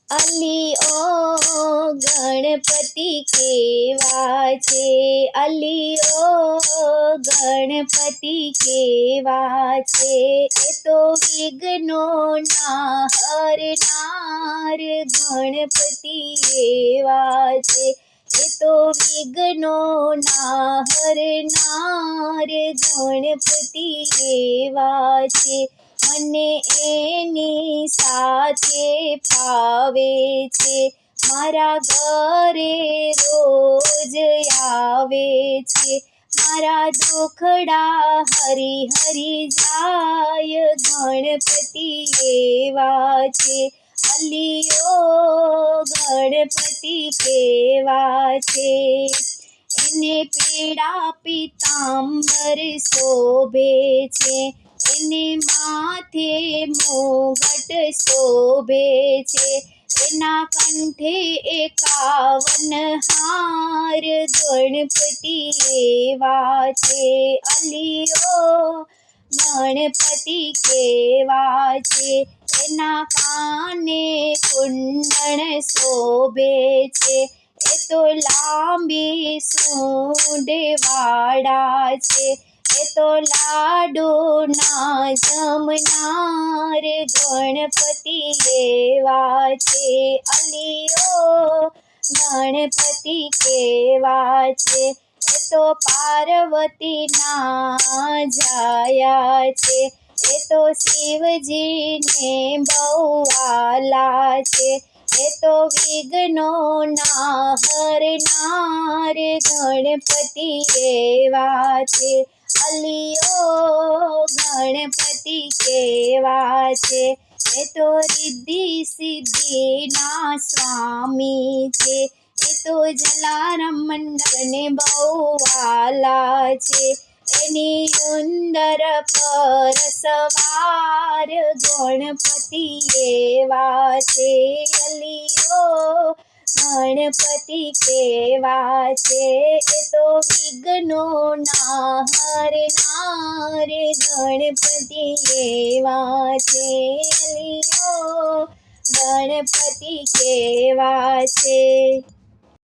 અલીઓ ગણપતિ કેવા છે, અલીઓ ગણપતિ કેવા છે, એ તો વિઘ્નોના હરનાર ગણપતિ એવા છે, એ તો વિઘ્નોના હરનાર ગણપતિ એવા છે. મને એની સાથે ફાવે છે, મારા ઘરે રોજ આવે છે, મારા દુખડા હરી હરી જાય ગણપતિ એવા છે, અલીઓ ગણપતિ કેવા છે. એને પીળા પીતાંબર શોભે છે, એને માથે મુગટ શોભે છે, એના કંઠે 51 હાર ગણપતિ એવા છે, અલીઓ ગણપતિ કેવા છે. એના કાને કુંડળ શોભે છે, એ તો લાંબી સૂંઢ વાળા છે, એ તો લાડુના જમનાર ગણપતિ એવા છે, અલીઓ ગણપતિ કેવા છે. એ તો પાર્વતીના જાયા છે, એ તો શિવજીને બહુ વાલા છે, એ તો વિઘ્નોના હરનાર ગણપતિ એવા છે, અલીઓ ગણપતિ કેવા છે. એ તો રિદ્ધિ સિદ્ધિના સ્વામી છે, એ તો જલારામ મંડળને બહુ વાલા છે, એની ઉંદર પર સવાર ગણપતિ એવા છે, અલીઓ ગણપતિ કેવા છે. એ તો વિઘ્નોના હરનાર ગણપતિ એવા છે, અલીઓ ગણપતિ કેવા છે.